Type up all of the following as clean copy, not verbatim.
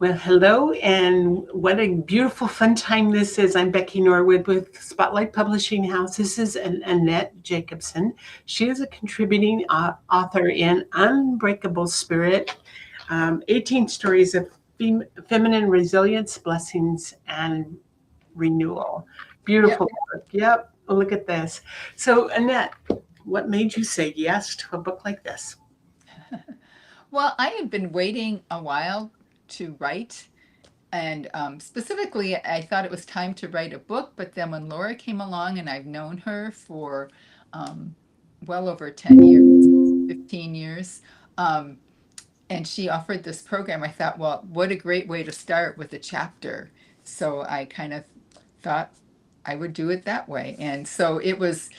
Well, hello, and what a beautiful, fun time this is. I'm Becky Norwood with Spotlight Publishing House. This is Annette Jacobson. She is a contributing author in Unbreakable Spirit, 18 stories of feminine resilience, blessings, and renewal. Yep. Beautiful book. Yep, look at this. So, Annette, what made you say yes to a book like this? Well, I had been waiting a while to write, and specifically, I thought it was time to write a book. But then when Laura came along, and I've known her for um, well over 10 years, 15 years, um, and she offered this program, I thought, well, what a great way to start with a chapter. So I kind of thought I would do it that way. And so it was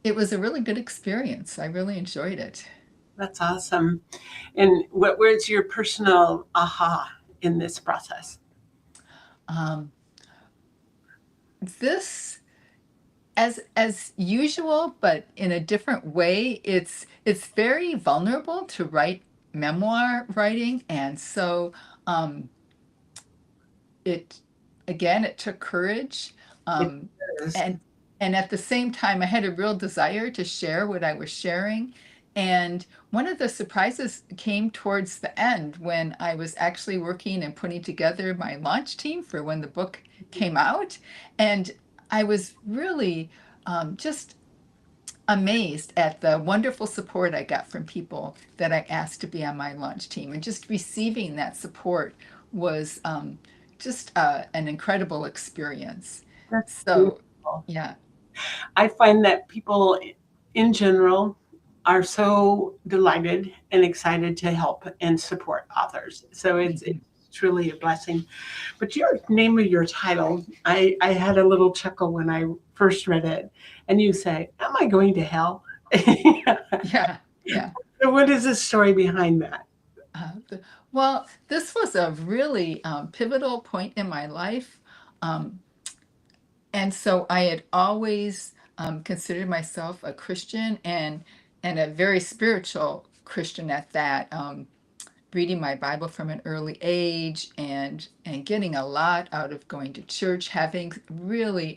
a really good experience. I really enjoyed it. That's awesome. And what was your personal aha in this process? Um, this as usual, but in a different way. It's very vulnerable to write memoir writing, and so um, it again it took courage, It um, is. and and at the same time, I had a real desire to share what I was sharing. And one of the surprises came towards the end when I was actually working and putting together my launch team for when the book came out. And I was really just amazed at the wonderful support I got from people that I asked to be on my launch team. And just receiving that support was just an incredible experience. That's So, beautiful. yeah. I find that people in general are so delighted and excited to help and support authors. So it's Mhm. truly a blessing. But your name of your title, I had a little chuckle when I first read it. And you say, am I going to hell? Yeah, yeah. So what is the story behind that? Well, this was a really pivotal point in my life. Um, and so I had always considered myself a Christian, and a very spiritual Christian at that. Reading my Bible from an early age, and getting a lot out of going to church, having really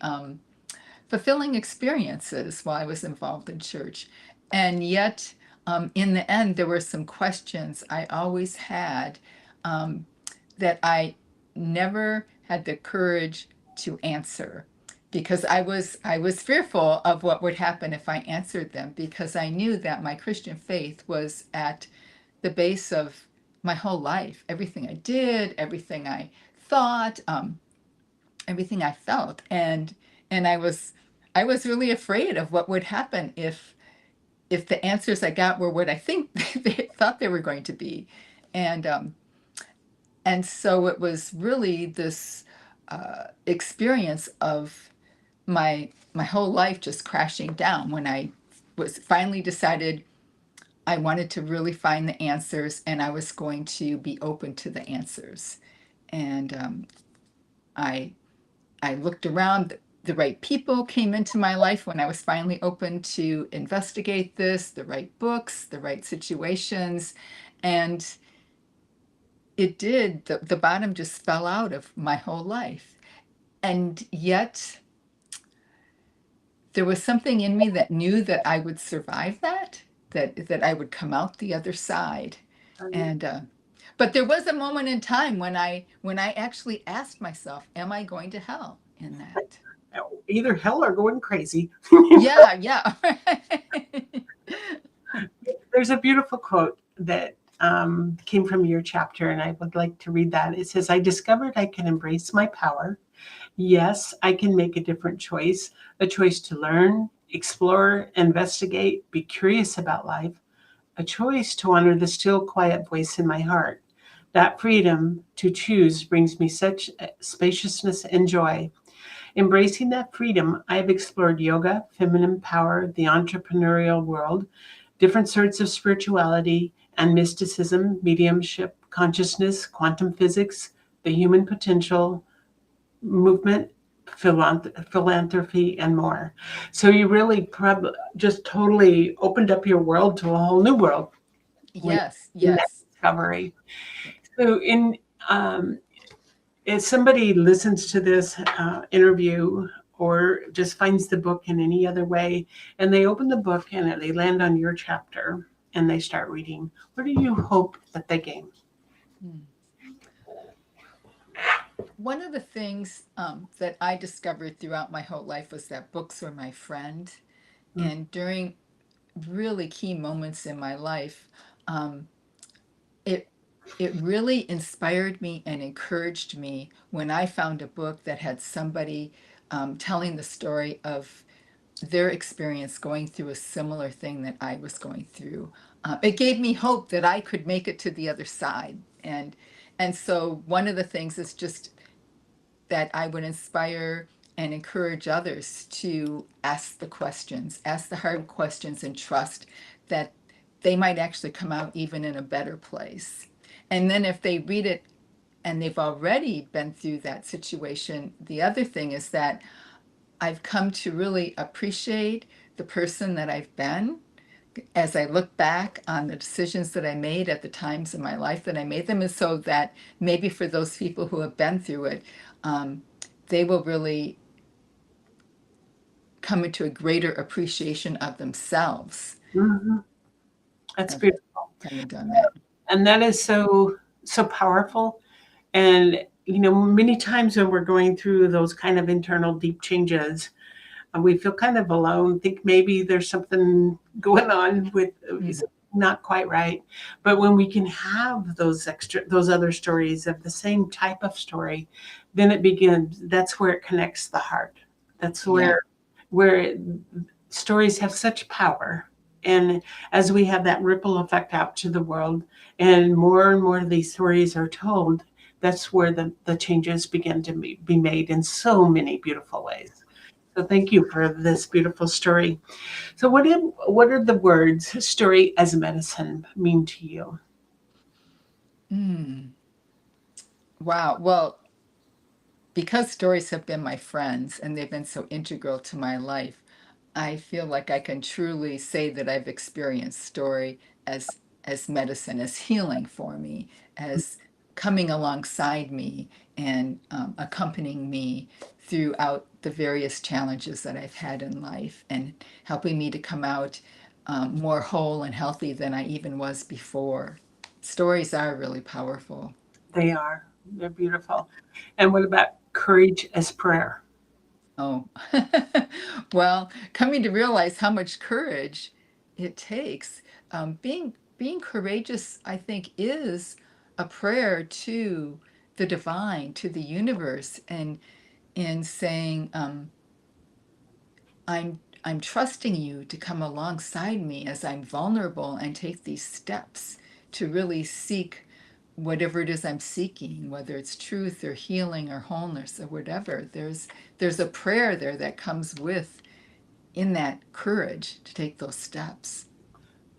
fulfilling experiences while I was involved in church. And yet, in the end, there were some questions I always had, um, that I never had the courage to answer, because I was fearful of what would happen if I answered them, because I knew that my Christian faith was at the base of my whole life. Everything I did, everything I thought, everything I felt. And I was really afraid of what would happen if the answers I got were what I think they thought they were going to be. And um, and so it was really this experience of my whole life just crashing down when I was finally decided I wanted to really find the answers, and I was going to be open to the answers. And I I looked around. The right people came into my life when I was finally open to investigate this, the right books, the right situations. And it did. The bottom just fell out of my whole life. And yet, there was something in me that knew that I would survive that I would come out the other side. And but there was a moment in time when I actually asked myself, am I going to hell in that? Either hell or going crazy. Yeah, yeah. There's a beautiful quote that came from your chapter, and I would like to read that. It says, I discovered I can embrace my power. Yes, I can make a different choice, a choice to learn, explore, investigate, be curious about life, a choice to honor the still quiet voice in my heart. That freedom to choose brings me such spaciousness and joy. Embracing that freedom, I have explored yoga, feminine power, the entrepreneurial world, different sorts of spirituality and mysticism, mediumship, consciousness, quantum physics, the human potential, movement, philanthropy, and more. So you really just totally opened up your world to a whole new world when Yes, in that yes. discovery. So in um, if somebody listens to this interview or just finds the book in any other way, and they open the book and they land on your chapter and they start reading, what do you hope that they gain? One of the things that I discovered throughout my whole life was that books were my friend. And during really key moments in my life, it it really inspired me and encouraged me when I found a book that had somebody telling the story of their experience going through a similar thing that I was going through. It gave me hope that I could make it to the other side. And so one of the things is just that I would inspire and encourage others to ask the questions, ask the hard questions, and trust that they might actually come out even in a better place. And then if they read it and they've already been through that situation, the other thing is that I've come to really appreciate the person that I've been as I look back on the decisions that I made at the times in my life that I made them, and so that maybe for those people who have been through it, they will really come into a greater appreciation of themselves. Mm-hmm. That's beautiful. Having done that. And that is so powerful. And, many times when we're going through those kind of internal deep changes, we feel kind of alone, think maybe there's something going on with not quite right. But when we can have those other stories of the same type of story, then it begins, that's where it connects the heart. That's where stories have such power. And as we have that ripple effect out to the world and more of these stories are told, that's where the changes begin to be made in so many beautiful ways. So thank you for this beautiful story. So what are the words story as medicine mean to you? Wow. Well, because stories have been my friends and they've been so integral to my life, I feel like I can truly say that I've experienced story as medicine, as healing for me, as coming alongside me and accompanying me throughout the various challenges that I've had in life and helping me to come out more whole and healthy than I even was before. Stories are really powerful. They are. They're beautiful. And what about courage as prayer? Oh, well, coming to realize how much courage it takes. Being courageous, I think, is a prayer to the divine, to the universe, and in saying, I'm trusting you to come alongside me as I'm vulnerable and take these steps to really seek whatever it is I'm seeking, whether it's truth or healing or wholeness or whatever. There's a prayer there that comes with in that courage to take those steps.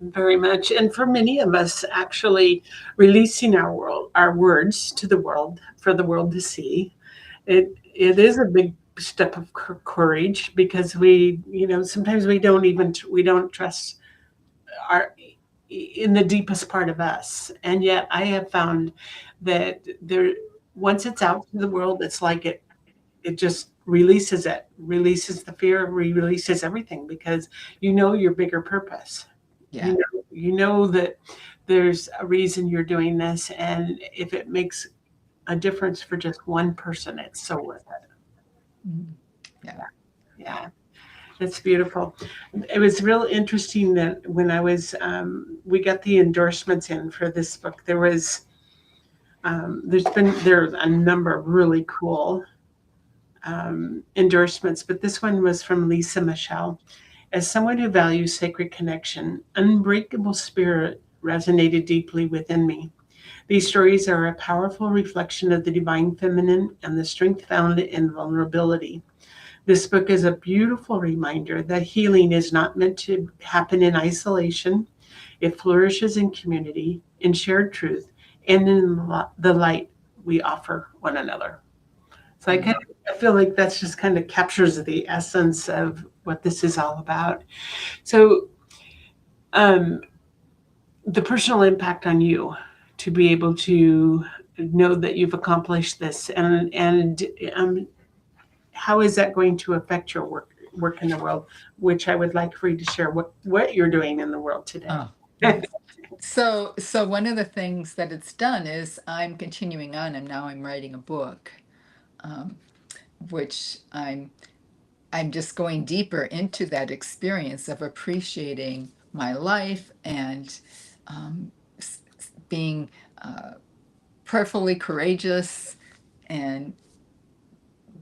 Very much. And for many of us, actually releasing our words to the world for the world to see, it is a big step of courage because we, sometimes we don't trust our in the deepest part of us. And yet I have found that once it's out to the world, it's like it just releases the fear, releases everything because your bigger purpose. Yeah. You know that there's a reason you're doing this, and if it makes a difference for just one person, it's so worth it. Yeah. That's beautiful. It was real interesting that when I was, we got the endorsements in for this book. There's a number of really cool endorsements, but this one was from Lisa Michelle. As someone who values sacred connection, Unbreakable spirit resonated deeply within me. These stories are a powerful reflection of the divine feminine and the strength found in vulnerability. This book is a beautiful reminder that healing is not meant to happen in isolation. It flourishes in community, in shared truth, and in the light we offer one another. So I feel like that's just kind of captures the essence of what this is all about. So the personal impact on you to be able to know that you've accomplished this, and how is that going to affect your work in the world? Which I would like for you to share what you're doing in the world today. Oh, yes. So one of the things that it's done is I'm continuing on, and now I'm writing a book, um, which I'm just going deeper into that experience of appreciating my life and being prayerfully courageous and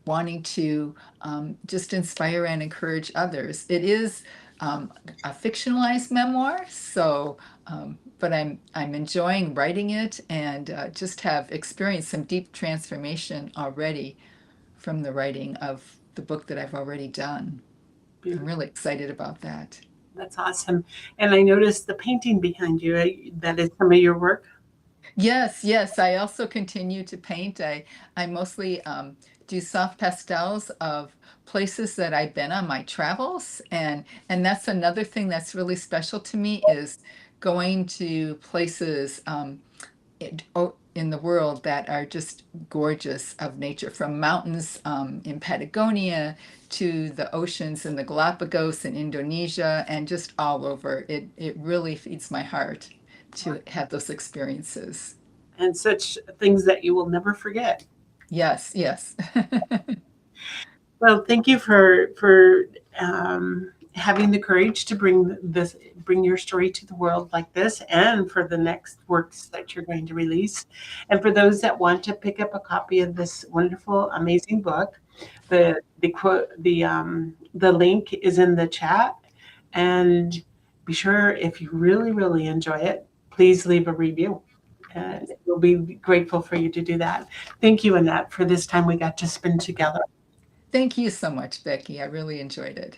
wanting to just inspire and encourage others. It is a fictionalized memoir, so but I'm enjoying writing it, and just have experienced some deep transformation already from the writing of the book that I've already done. I'm really excited about that. That's awesome. And I noticed the painting behind you. That is some of your work. Yes, yes. I also continue to paint. I mostly do soft pastels of places that I've been on my travels, and that's another thing that's really special to me is going to places in the world that are just gorgeous of nature, from mountains in Patagonia to the oceans in the Galapagos in Indonesia, and just all over. It really feeds my heart to have those experiences. And such things that you will never forget. Yes, yes. Well, thank you for having the courage to bring your story to the world like this, and for the next works that you're going to release. And for those that want to pick up a copy of this wonderful, amazing book, the quote the link is in the chat. And be sure, if you really enjoy it, please leave a review. And we'll be grateful for you to do that. Thank you, Annette, for this time we got to spend together. Thank you so much, Becky. I really enjoyed it.